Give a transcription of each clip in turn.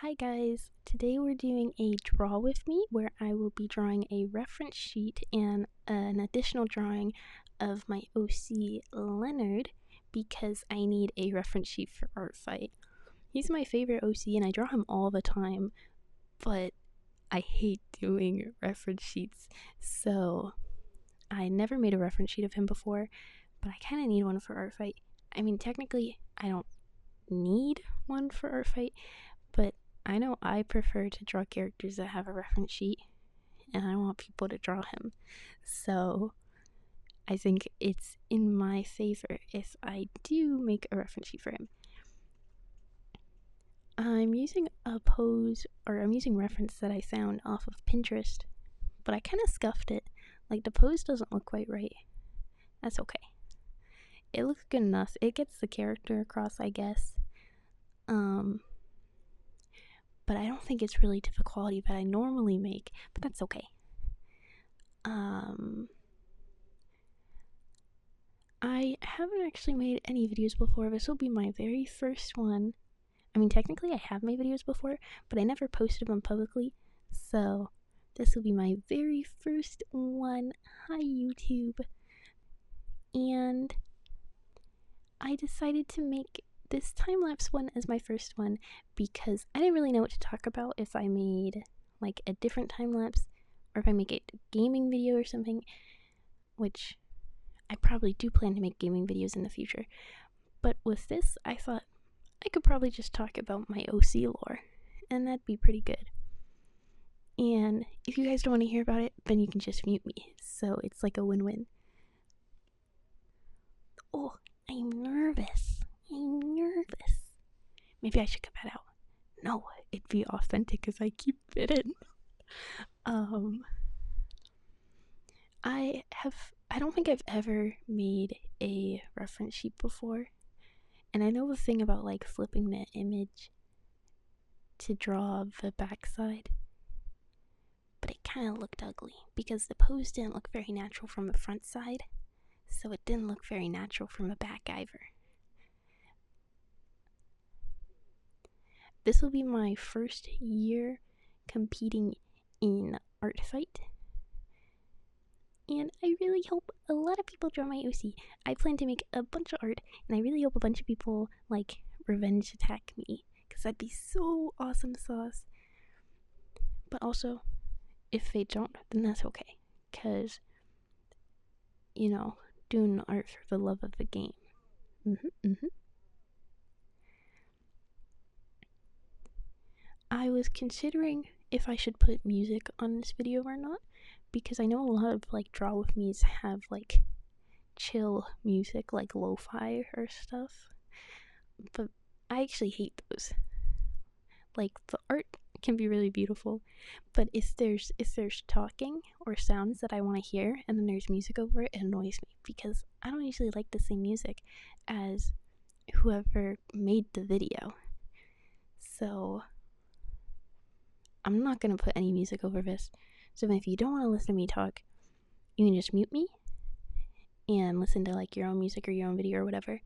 Hi guys, today we're doing a draw with me where I will be drawing a reference sheet and an additional drawing of my OC Leonard because I need a reference sheet for Art Fight. He's my favorite OC and I draw him all the time, but I hate doing reference sheets, so I never made a reference sheet of him before, but I kind of need one for Art Fight. I mean, technically I don't need one for Art Fight, but I know I prefer to draw characters that have a reference sheet, and I want people to draw him. So I think it's in my favor if I do make a reference sheet for him. I'm using I'm using reference that I found off of Pinterest, but I kind of scuffed it. Like, the pose doesn't look quite right. That's okay. It looks good enough. It gets the character across, I guess. But I don't think it's really to the quality that I normally make, but that's okay. I haven't actually made any videos before. This will be my very first one. I mean, technically I have made videos before, but I never posted them publicly, so this will be my very first one. Hi YouTube. And I decided to make this time-lapse one as my first one because I didn't really know what to talk about if I made like a different time-lapse or if I make a gaming video or something, which I probably do plan to make gaming videos in the future. But with this, I thought I could probably just talk about my OC lore, and that'd be pretty good. And if you guys don't want to hear about it, then you can just mute me, so it's like a win-win. Oh, I'm nervous. Maybe I should cut that out. No, it'd be authentic because I keep it in. I don't think I've ever made a reference sheet before. And I know the thing about like flipping the image to draw the backside, but it kind of looked ugly because the pose didn't look very natural from the front side, so it didn't look very natural from the back either. This will be my first year competing in Art Fight, and I really hope a lot of people draw my OC. I plan to make a bunch of art, and I really hope a bunch of people like revenge attack me, because that'd be so awesome sauce. But also, if they don't, then that's okay, because, you know, doing art for the love of the game. I was considering if I should put music on this video or not, because I know a lot of like draw with me's have like chill music, like lo-fi or stuff, but I actually hate those. Like, the art can be really beautiful, but if there's talking or sounds that I want to hear and then there's music over it, it annoys me because I don't usually like the same music as whoever made the video. So I'm not gonna put any music over this. So if you don't want to listen to me talk, you can just mute me and listen to like your own music or your own video or whatever.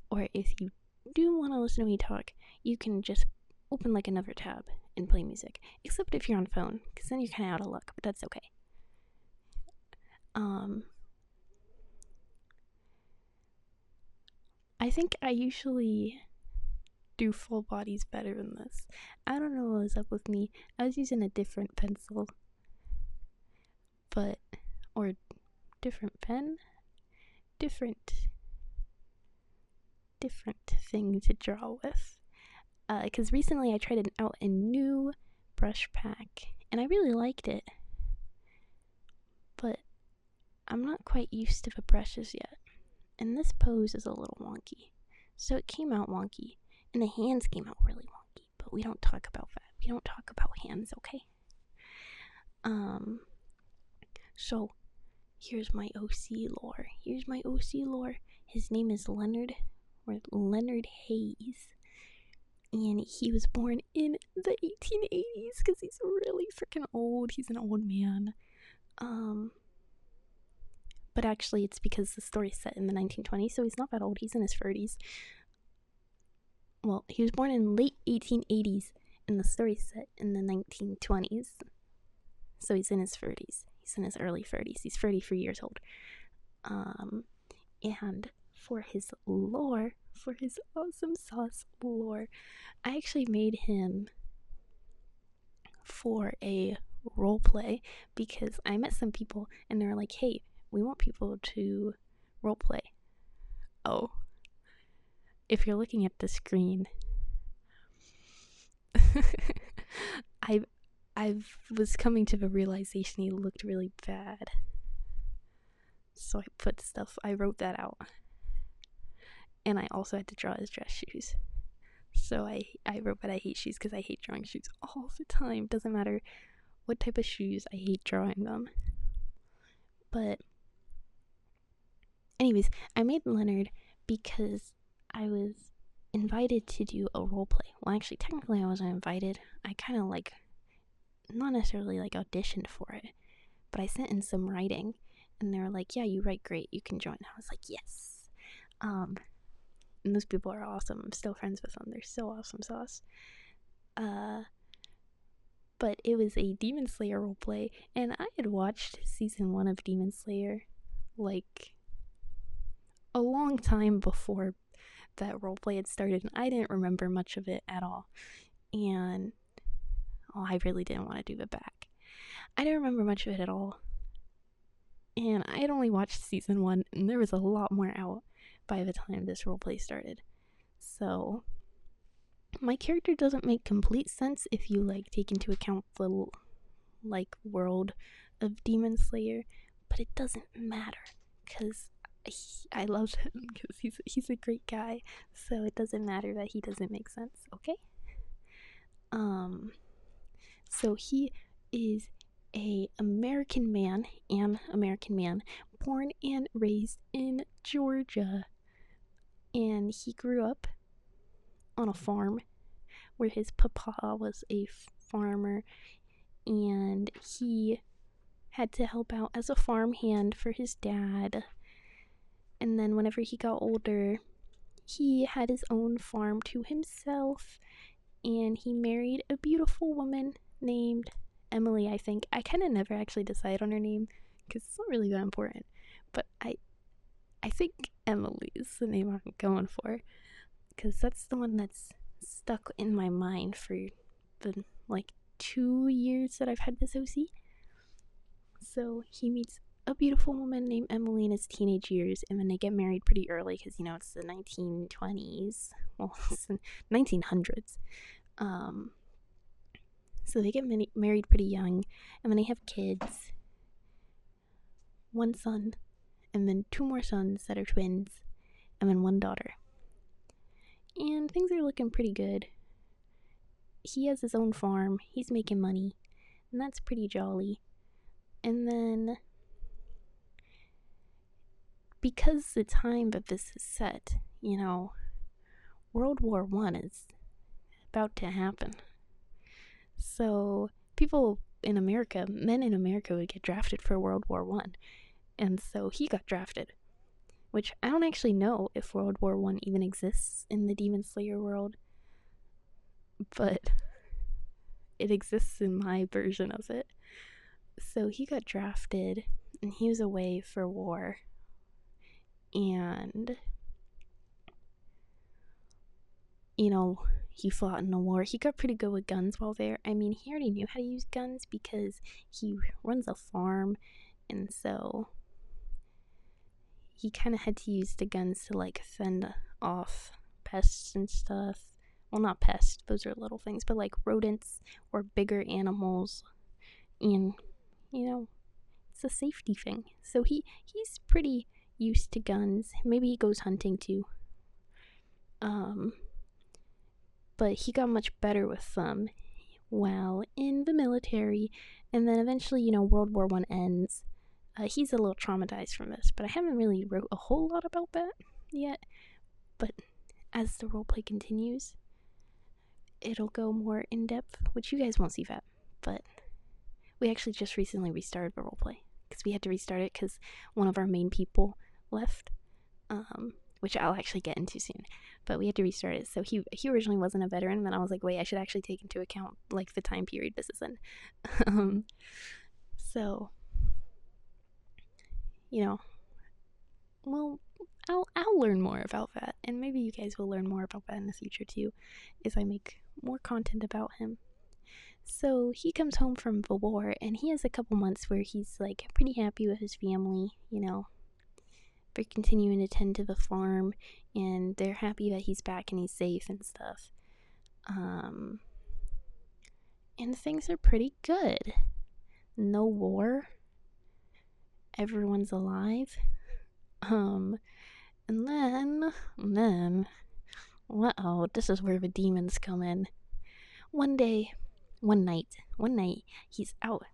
Or if you do want to listen to me talk, you can just open like another tab and play music. Except if you're on phone, because then you're kind of out of luck, but that's okay. I think I usually do full bodies better than this. I don't know what was up with me. I was using a different pencil, or different pen, different thing to draw with. Because recently I tried out a new brush pack, and I really liked it, but I'm not quite used to the brushes yet, and this pose is a little wonky. So it came out wonky, and the hands came out really wonky, but we don't talk about that. We don't talk about hands, okay? So here's my OC lore. His name is Leonard, or Leonard Hayes. And he was born in the 1880s because he's really freaking old. He's an old man. But actually it's because the story's set in the 1920s, so he's not that old. He's in his 30s. Well, he was born in late 1880s, and the story's set in the 1920s. So he's in his 30s. He's in his early 30s. He's 33 years old. And for his lore, for his awesome sauce lore, I actually made him for a role play because I met some people and they were like, hey, we want people to role play. Oh, if you're looking at the screen, I was coming to the realization he looked really bad. So I wrote that out. And I also had to draw his dress shoes. So I wrote, but I hate shoes because I hate drawing shoes all the time. Doesn't matter what type of shoes, I hate drawing them. But anyways, I made Leonard because I was invited to do a role play. Well, actually, technically I wasn't invited. I kind of not necessarily auditioned for it, but I sent in some writing and they were like, yeah, you write great, you can join. I was like, yes. And those people are awesome. I'm still friends with them. They're so awesome sauce. But it was a Demon Slayer roleplay, and I had watched season 1 of Demon Slayer a long time before that roleplay had started, and I didn't remember much of it at all. And I really didn't want to do it back. I didn't remember much of it at all. And I had only watched season 1, and there was a lot more out by the time this roleplay started. So my character doesn't make complete sense if you take into account the world of Demon Slayer, but it doesn't matter because I love him because he's a great guy. So it doesn't matter that he doesn't make sense, okay? So he is an American man born and raised in Georgia, and he grew up on a farm where his papa was a farmer, and he had to help out as a farmhand for his dad. And then whenever he got older, he had his own farm to himself, and he married a beautiful woman named Emily, I think. I kind of never actually decide on her name because it's not really that important, but I think Emily is the name I'm going for because that's the one that's stuck in my mind for the 2 years that I've had this OC. So he meets a beautiful woman named Emily in his teenage years, and then they get married pretty early because it's the 1920s. Well, it's the 1900s. So they get married pretty young, and then they have kids. One son, and then 2 more sons that are twins, and then 1 daughter. And things are looking pretty good. He has his own farm, he's making money, and that's pretty jolly. And then, because the time that this is set, World War I is about to happen. So people in America, men in America would get drafted for World War I. And so he got drafted, which I don't actually know if World War I even exists in the Demon Slayer world, but it exists in my version of it. So he got drafted, and he was away for war, and he fought in the war. He got pretty good with guns while there. I mean, he already knew how to use guns because he runs a farm, and so he kind of had to use the guns to fend off pests and stuff. Well, not pests, those are little things, but rodents or bigger animals, and it's a safety thing. So he's pretty used to guns. Maybe he goes hunting too. But he got much better with them while in the military, and then eventually, World War I ends. He's a little traumatized from this, but I haven't really wrote a whole lot about that yet. But as the roleplay continues, it'll go more in depth, which you guys won't see that. But we actually just recently restarted the roleplay because we had to restart it because one of our main people left which I'll actually get into soon. But we had to restart it. So he originally wasn't a veteran, and then I was like, wait, I should actually take into account like the time period this is in. So, you know, well, I'll learn more about that, and maybe you guys will learn more about that in the future too, as I make more content about him. So he comes home from the war, and he has a couple months where he's like pretty happy with his family, you know. They're continuing to tend to the farm, and they're happy that he's back and he's safe and stuff. And things are pretty good. No war. Everyone's alive. And then, this is where the demons come in. One night, he's out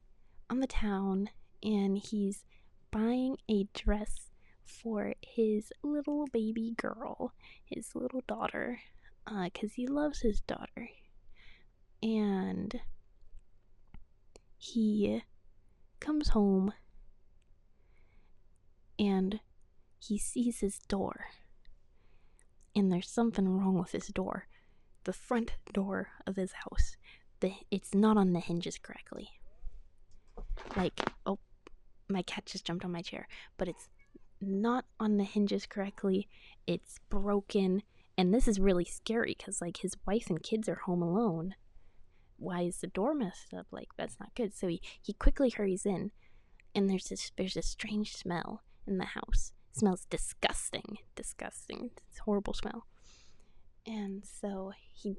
on the town, and he's buying a dress for his little baby girl, his little daughter, 'cause he loves his daughter. And he comes home, and he sees his door, and there's something wrong with his door. The front door of his house, it's not on the hinges correctly. Like, oh, my cat just jumped on my chair, but it's not on the hinges correctly. It's broken, and this is really scary because like his wife and kids are home alone. Why is the door messed up? Like, that's not good. So he quickly hurries in, and there's a strange smell in the house. It smells disgusting. It's a horrible smell. And so he,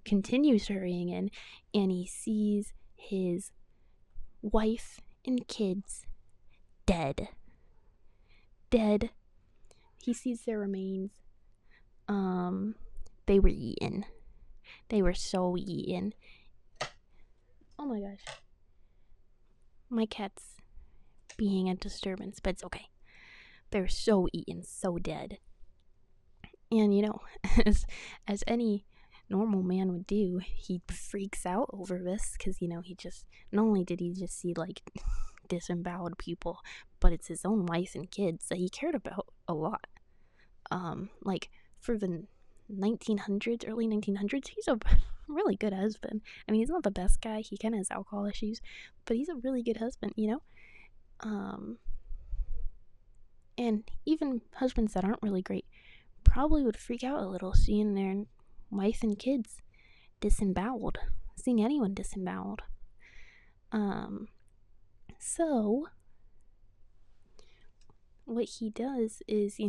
continues hurrying in, and he sees his wife and kids dead. He sees their remains. They were eaten. They were so eaten. Oh my gosh. My cat's being a disturbance, but it's okay. They're so eaten, so dead. And as any normal man would do, he freaks out over this because he just, not only did he just see like disemboweled people, but it's his own wife and kids that he cared about a lot. Like for the 1900s, early 1900s, he's a really good husband. I mean, he's not the best guy. He kind of has alcohol issues, but he's a really good husband, and even husbands that aren't really great probably would freak out a little seeing their wife and kids disemboweled, seeing anyone disemboweled. So what he does is,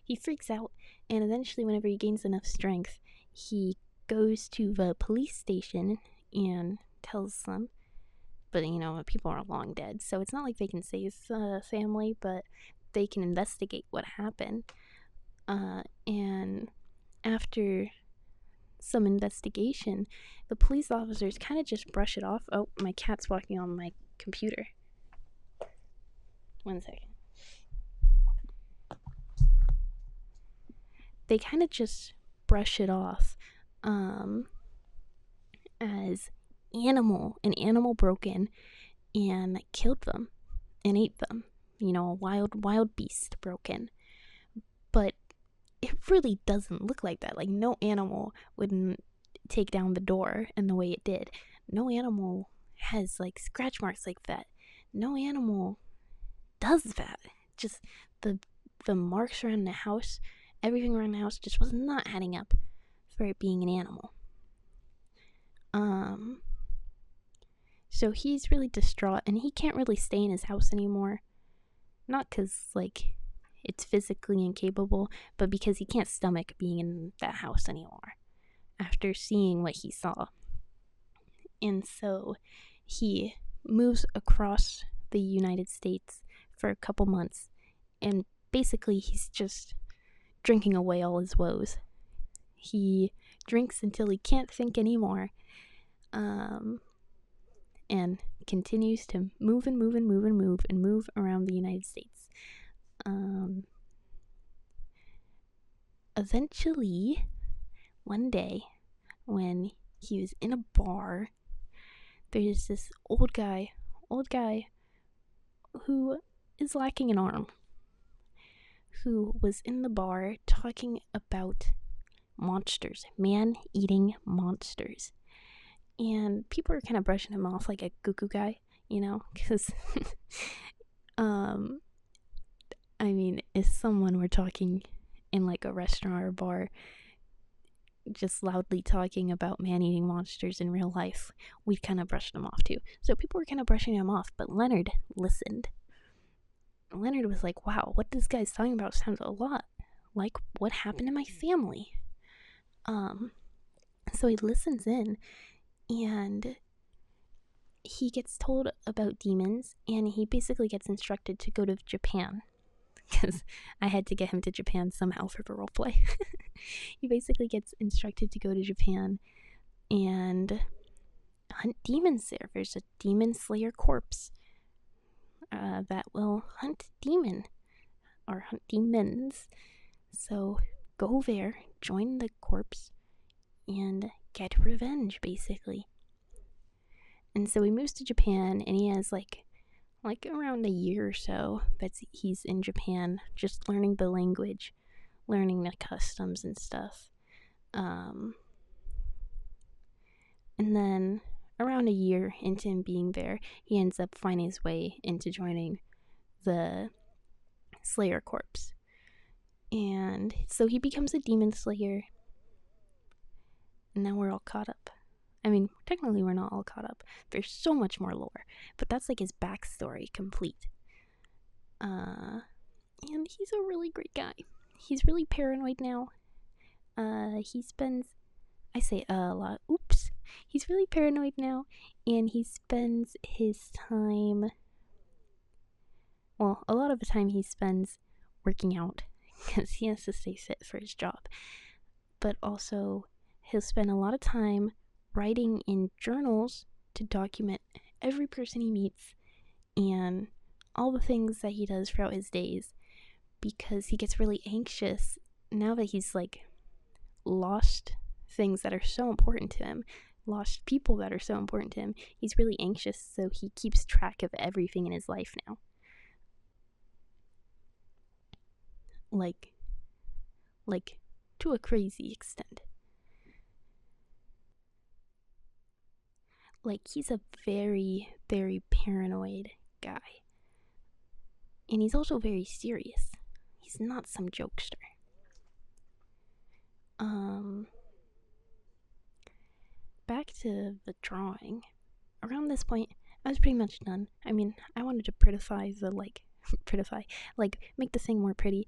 he freaks out, and eventually whenever he gains enough strength, he goes to the police station and tells them, but people are long dead, so it's not like they can save the family, but they can investigate what happened. And after some investigation, the police officers kind of just brush it off. Oh, my cat's walking on my computer. 1 second. They kind of just brush it off as an animal broke in and killed them and ate them. A wild beast broke in. But it really doesn't look like that. Like, no animal would take down the door in the way it did. No animal has like scratch marks like that. No animal does that. Just the marks around the house, everything around the house just was not adding up for it being an animal. So he's really distraught, and he can't really stay in his house anymore. Not because like it's physically incapable, but because he can't stomach being in that house anymore after seeing what he saw. And so he moves across the United States for a couple months, and basically he's just drinking away all his woes. He drinks until he can't think anymore, and continues to move around the United States. Eventually, one day, when he was in a bar, there's this old guy who is lacking an arm. who was in the bar talking about monsters, man-eating monsters. And people were kind of brushing him off like a cuckoo guy, because, I mean, if someone were talking in like a restaurant or bar, just loudly talking about man-eating monsters in real life, we'd kind of brush them off too. So people were kind of brushing him off, but Leonard listened. Leonard was like, wow, what this guy's talking about sounds a lot like what happened to my family. So he listens in, and he gets told about demons, and he basically gets instructed to go to Japan, because I had to get him to Japan somehow for the roleplay. He basically gets instructed to go to Japan and hunt demons there. There's a demon slayer corpse that will hunt demons. So go there, join the corpse, and get revenge, basically. And so he moves to Japan, and he has like around a year or so that he's in Japan, just learning the language, learning the customs and stuff. And then around a year into him being there, he ends up finding his way into joining the Slayer Corps. And so he becomes a demon slayer. And now we're all caught up. I mean, technically we're not all caught up. There's so much more lore. But that's like his backstory complete. And he's a really great guy. He's really paranoid now. He spends, I say a lot, oops. He's really paranoid now, and he spends his time, well, a lot of the time he spends working out, because he has to stay fit for his job. But also, he'll spend a lot of time writing in journals to document every person he meets and all the things that he does throughout his days, because he gets really anxious now that he's like lost things that are so important to him, lost people that are so important to him. He's really anxious, so he keeps track of everything in his life now. Like to a crazy extent. Like, he's a very, very paranoid guy. And he's also very serious. He's not some jokester. Back to the drawing. Around this point, I was pretty much done. I mean, I wanted to prettify the, make the thing more pretty,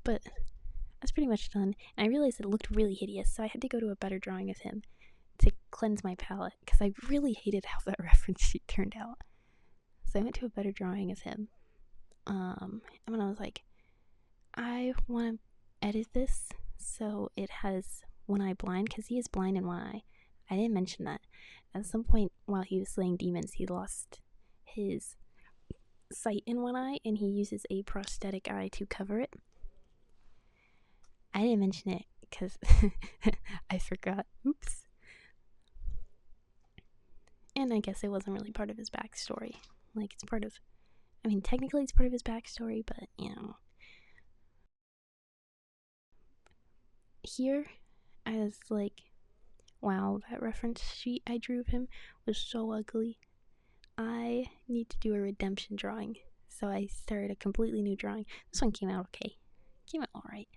but I was pretty much done. And I realized it looked really hideous, so I had to go to a better drawing of him to cleanse my palette, because I really hated how that reference sheet turned out. So I went to a better drawing of him. And when I was like, I want to edit this so it has one eye blind, because he is blind in one eye. I didn't mention that. At some point while he was slaying demons, he lost his sight in one eye, and he uses a prosthetic eye to cover it. I didn't mention it because I forgot. Oops. And I guess it wasn't really part of his backstory. Like, it's part of, I mean, technically it's part of his backstory, but, Here, I was like, wow, that reference sheet I drew of him was so ugly. I need to do a redemption drawing. So I started a completely new drawing. This one came out okay. Came out alright.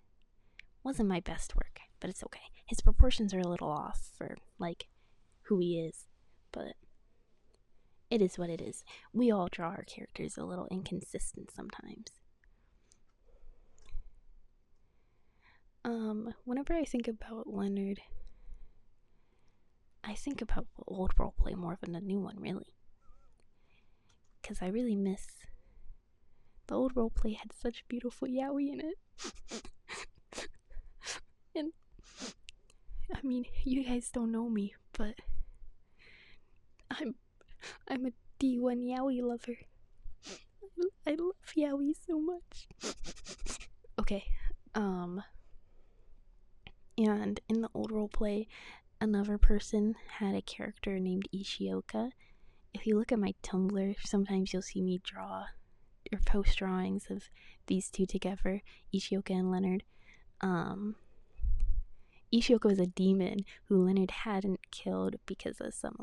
Wasn't my best work, but it's okay. His proportions are a little off for, who he is. But it is what it is. We all draw our characters a little inconsistent sometimes. Whenever I think about Leonard, I think about the old roleplay more than the new one, really. Because I really miss... The old roleplay had such beautiful yaoi in it. And, I mean, you guys don't know me, but I'm a D1 yaoi lover. I love yaoi so much. Okay, and in the old roleplay, another person had a character named Ishioka. If you look at my Tumblr, sometimes you'll see me draw or post drawings of these two together, Ishioka and Leonard. Ishioka was a demon who Leonard hadn't killed because of some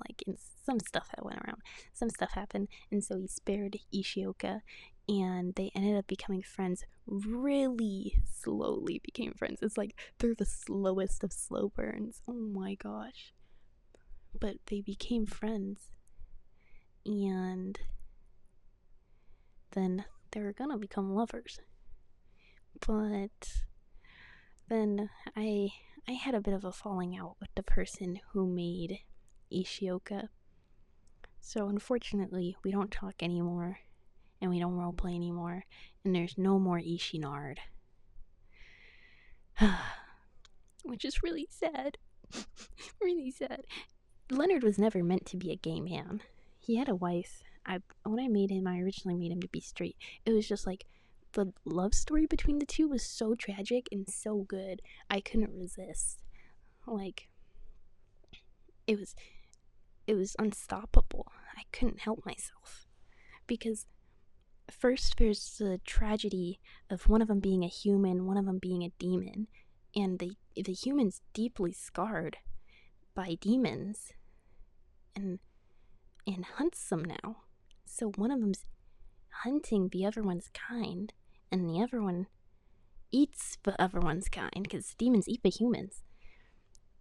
stuff that went around. Some stuff happened, and so he spared Ishioka, and they ended up becoming friends. Really slowly became friends. It's like they're the slowest of slow burns. Oh my gosh. But they became friends, and then they were gonna become lovers. But then I had a bit of a falling out with the person who made Ishioka. So unfortunately, we don't talk anymore, and we don't roleplay anymore, and there's no more Ishinard. Which is really sad. Really sad. Leonard was never meant to be a gay man. He had a wife. When I made him, I originally made him to be straight. It was just like, the love story between the two was so tragic and so good, I couldn't resist. Like, it was unstoppable. I couldn't help myself. Because first there's the tragedy of one of them being a human, one of them being a demon, and the human's deeply scarred by demons and hunts them now. So one of them's hunting the other one's kind, and the other one eats the other one's kind, because demons eat the humans.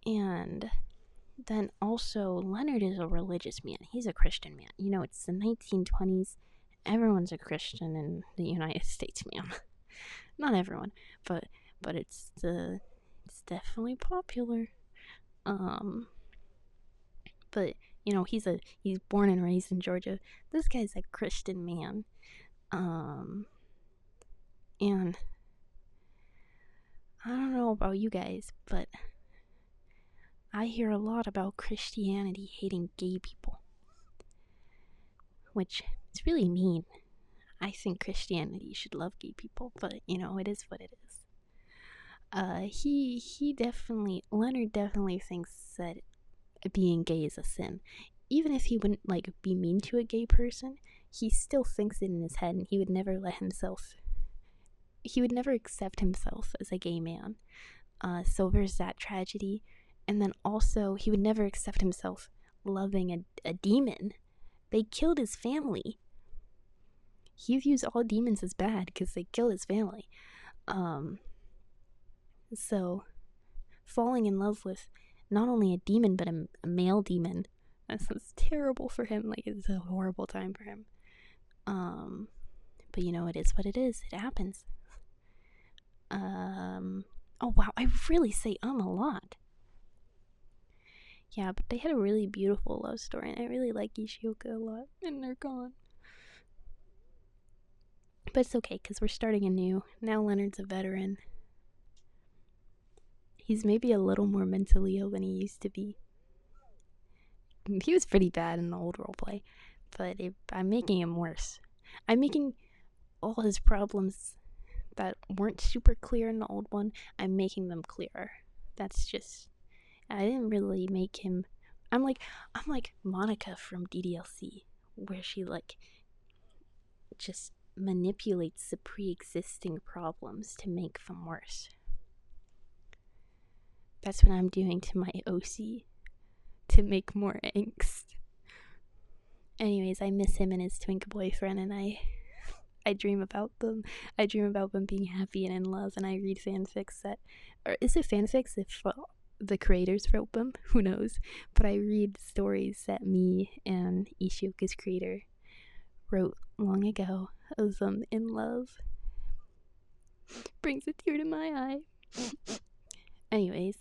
And then also, Leonard is a religious man. He's a Christian man. You know, it's the 1920s. Everyone's a Christian in the United States, man. Not everyone, but it's definitely popular. But you know, he's born and raised in Georgia. This guy's a Christian man. And I don't know about you guys, but I hear a lot about Christianity hating gay people, which is really mean. I think Christianity should love gay people, but you know, it is what it is. Leonard definitely thinks that being gay is a sin. Even if he wouldn't be mean to a gay person, he still thinks it in his head, and he would never accept himself as a gay man. So there's that tragedy. And then also, he would never accept himself loving a demon. They killed his family. He views all demons as bad because they killed his family. So falling in love with not only a demon, but a male demon, that's terrible for him. It's a horrible time for him. But you know, it is what it is. It happens. Oh wow, I really say a lot. Yeah, but they had a really beautiful love story, and I really like Ishioka a lot, and they're gone. But it's okay, because we're starting anew. Now Leonard's a veteran. He's maybe a little more mentally ill than he used to be. He was pretty bad in the old roleplay, but I'm making him worse. I'm making all his problems that weren't super clear in the old one, I'm making them clearer. That's just... I didn't really make him... I'm like Monica from DDLC, where she just manipulates the pre-existing problems to make them worse. That's what I'm doing to my OC, to make more angst. Anyways, I miss him and his twink boyfriend, and I dream about them. I dream about them being happy and in love, and I read fanfics that... Or is it fanfics if the creators wrote them? Who knows? But I read stories that me and Ishioka's creator wrote long ago of them in love. Brings a tear to my eye. Anyways,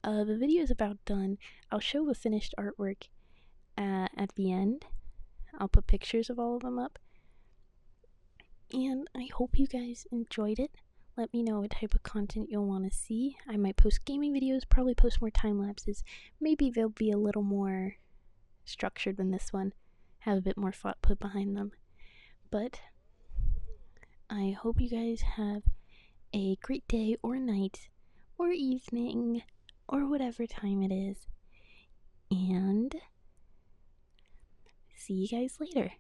the video is about done. I'll show the finished artwork at the end. I'll put pictures of all of them up. And I hope you guys enjoyed it. Let me know what type of content you'll want to see. I might post gaming videos, probably post more time lapses. Maybe they'll be a little more structured than this one. Have a bit more thought put behind them. But I hope you guys have a great day or night or evening or whatever time it is. And see you guys later.